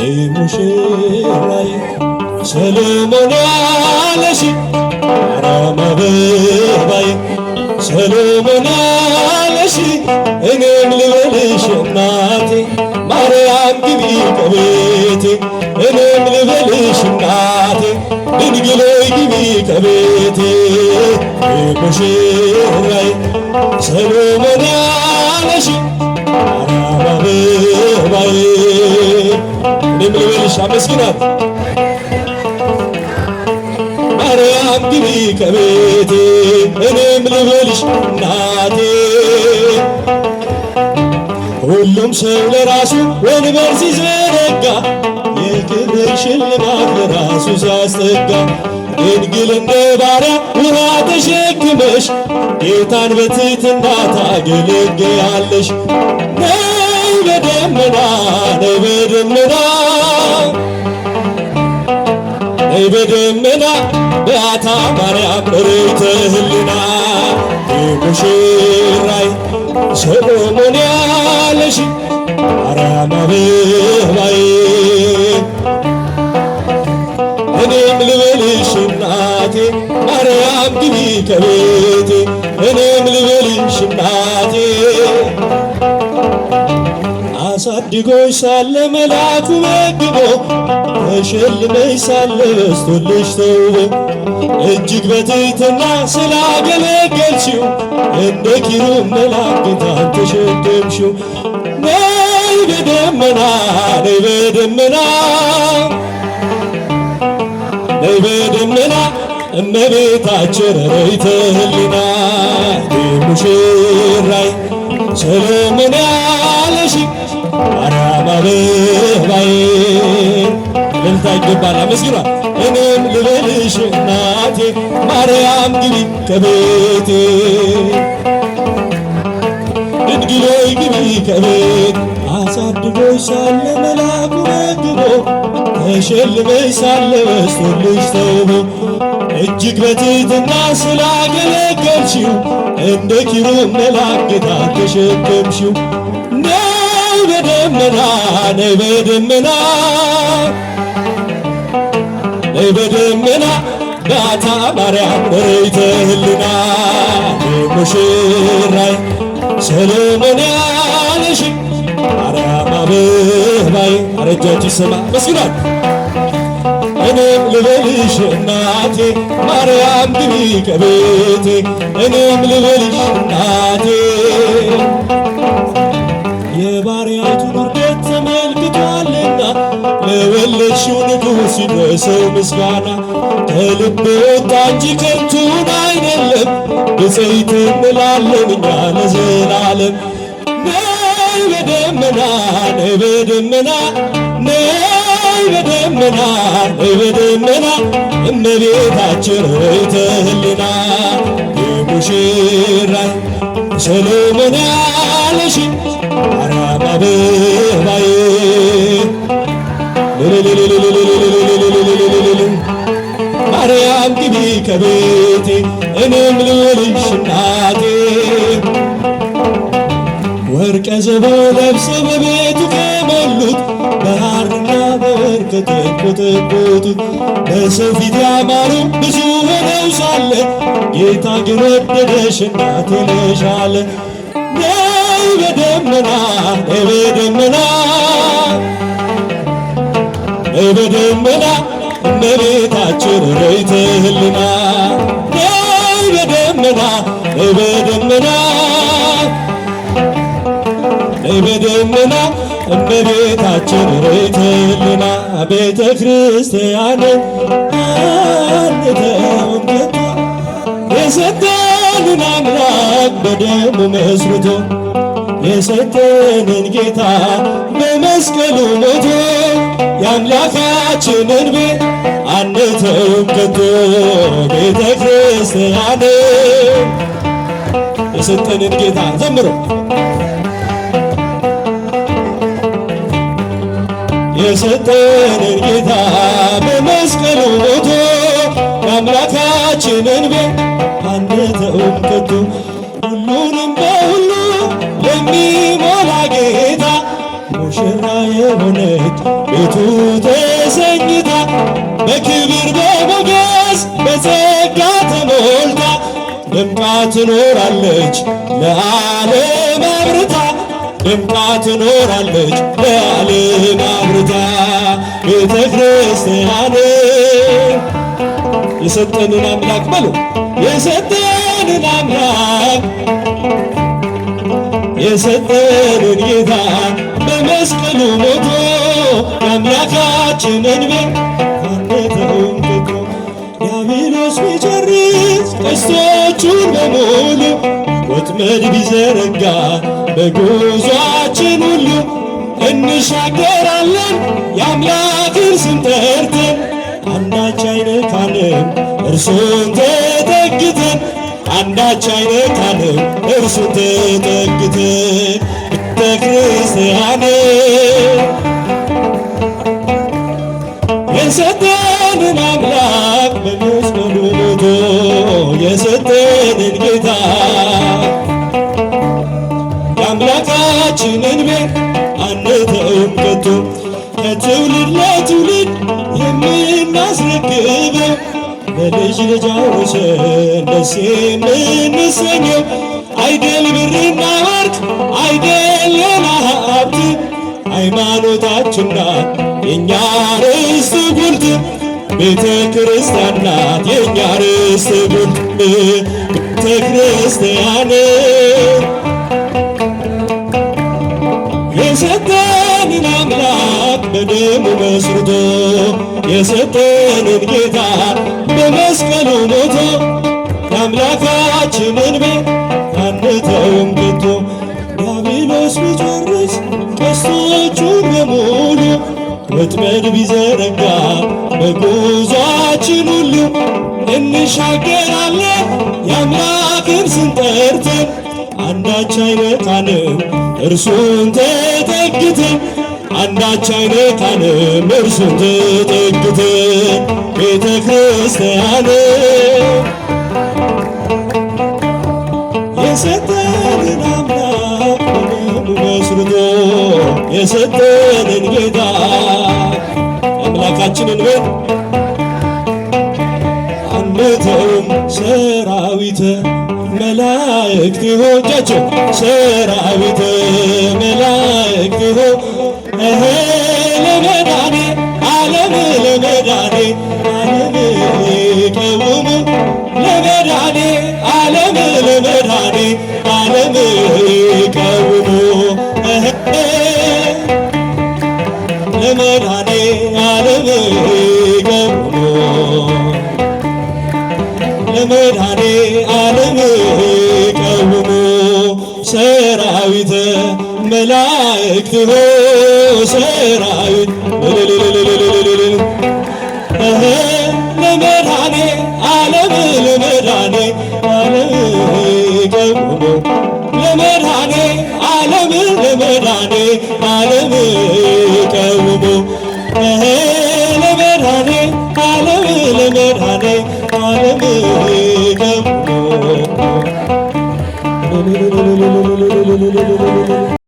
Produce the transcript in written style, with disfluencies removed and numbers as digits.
ሙሽራዬ ሰሎሞን ያለሽ ማርያም አበባዬ ሰሎሞን ያለሽ እኔም ልበልሽ እናቴ ማርያም ግቢ ከቤቴ እኔም ልበልሽ እናቴ ድንግል ሆይ ግቢ ከቤቴ ሙሽራዬ ሰሎሞን ያለሽ ማርያም አበባዬ እኔም ልበልሽ አመስግናት ማርያም ግቢ ከቤቴ እኔም ልበልሽ እናቴ ሁሉም ሰው ለራሱ ወንበር ሲዘረጋ የክብር ሽልማት ለራሱ ሲያስጠጋ ድንግል እንደ ባሪያ ውሃ ተሸክመሽ ጌታን በትሕትና ታገለግያለሽ። ነይ በደመና ነይ በደመና ነይ በደመና በዓታ ማርያም ርይተ ህሊና ሙሽራዬ ሰሎሞን ያለሽ ማርያም አበባዬ እኔም ልበልሽ እናቴ ማርያም ግቢ ከቤቴ እኔም ልበልሽ እናቴ አሳድጎሽ ሳለ መልአኩ መግቦ ተሸልመሽ ሳለ በስቶልሽ ተውቦ እጅግ በትሕትና ስላገለገልሽው እንደ ኪሩብ መልአክ ጌታን ተሸከምሽው። ነይ በደመና ነይ በደመና ነይ በደመና እመቤታችን ርይተ ህሊና ሙሽራዬ ሰሎሞን ያለሽ ማርያም አበባዬ እልልታ ይገባል። አመስግኗል። እኔም ልበልሽ እናቴ ማርያም ግቢ ከቤቴ ድንግል ሆይ ግቢ ከቤት አሳድጎሽ ሳለ መልአኩ መግቦ ተሸልመሽ ሳለ በስቶልሽ ተውቦ እጅግ በትሕትና ስላገለገልሽው እንደ ኪሩብ መልአክ ጌታን ተሸከምሽው። ነይ በደመና ነይ በደመና ነይ በደመና በዓታ ማርያም ርይተ ህሊና ሙሽራዬ ሰሎሞን ያለሽ ማርያም አበባዬ አረጃች ይሰማ መስግናት እኔም ልበልሽ እናቴ ማርያም ግቢ ከቤቴ እኔም ልበልሽ እናቴ የባሪያቱን ውርደት ተመልክቷልና ለወለድሽው ንጉሥ ይድረሰው ምስጋና ከልብ ወጣ እንጂ ከንቱን አይደለም ብፅዕት እንላለን እኛ ለዘላለም። ነይ በደመና ነይ በደመና ነይ በደመና ነይ በደመና እመቤታችን ርይተ ህሊና ሙሽራዬ ሰሎሞን ያለሽ ማርያም አበባዬ ማርያም ግቢ ከቤቴ እኔም ልበልሽ እናቴ ወርቀ ዘቦ ለብሰው በቤቱ ከሞሉት በሐርና በወርቅ ከተንቆጠቆጡት በሰው ፊት ያማሩ ብዙ ሆነው ሳለ ጌታ ግን ወደደሽ እናቴ ነሽ አለ። ነይ በደመና ነይ በደመና ነይ በደመና እመቤታችን ርይተ ህሊና ነይ በደመና ነይ በደመና ነይ በደመና እመቤታችን ርይተ ህሊና ቤተ ክርስቲያን አንተውን ጌታ የሰጠንን አምላክ በደሙ መስርቶ የሰጠንን ጌታ በመስቀሉ ሞቶ የአምላካችንን ቤት አንተውም ከቶ ቤተ ክርስቲያን የሰጠንን ጌታ ዘምሮ የሰጠንን ጌታ በመስቀሉ ሞቶ የአምላካችንን ቤት አንተውም ከቶ ሁሉንም በሁሉ ለሚሞላ ጌታ ሙሽራዬ የሆነች ቤቱ ተሰኝታ በክብር በሞገስ በጸጋ ተሞልታ ደምቃ ትኖራለች ለዓለም አብርታ ደምቃ ትኖራለች ለዓለም አብርታ ቤተ ክርስቲያን የሰጠንን አምላክ በሉ የሰጠንን አምላክ የሰጠንን ጌታ በመስቀሉ ሞቶ የአምላካችንን ቤት አንተውም ከቶ ዲያብሎስ ቢጨርስ ቀስቶቹን በሙሉ ወጥመድ ቢዘረጋ በጉዟችን ሁሉ እንሻገራለን የአምላክን ስም ጠርተን አንዳች አይነካንም እርሱን ተጠግተን አንዳች አይነካንም እርሱን ተጠግተን ቤተ ክርስቲያን የሰጠንን አምላክ በመስቀሉ ሞቶ የሰጠንን ጌታ የአምላካችንን ቤት አንተውም ከቶ ከትውልድ ለትውልድ የምናስረክበው በልጅ ልጅ አውርሰን ደስ የምንሰኘው አይደል ብርና ወርቅ አይደል ሌላ ሀብት ሃይማኖታችን ናት የእኛ ርስት ጉልት ቤተ ክርስቲያን ናት የእኛ ርስት ጉልት ቤተ ክርስቲያን የሰጠንን አምላክ በደሙ መስርቶ የሰጠንን ጌታ በመስቀሉ ሞቶ የአምላካችንን ቤት አንተውም ከቶ ዲያብሎስ ቢጨርስ ቀስቶቹን በሙሉ ወጥመድ ቢዘረጋ በጉዟችን ሁሉ እንሻገራለን የአምላክን ስም ጠርተን አንዳች አይነካንም እርሱን ተጠግተን አንዳች አይነካንም እርሱን ተጠግተን ቤተ ክርስቲያን የሰጠንን አምላክ በደሙ መስርቶ የሰጠንን ጌታ አምላካችንን ቤት አንተውም ሰራዊተ መላእክት ሆጃቸው ሰራዊተ መላእክት ለመዳኔ ዓለም ለመዳኔ ዓለም ይቀውሙ ለመዳኔ ዓለም ለመዳኔ ዓለም ይቀውሙ ለመዳኔ ዓለም ይቀውሙ ለመዳኔ ዓለም ይቀውሙ ሰራዊተ መላእክት ሰራዊት ለመዳኔ ዓለም ለመዳኔ ዓለም ይቀውሙ ለመዳኔ ዓለም ለመዳኔ ዓለም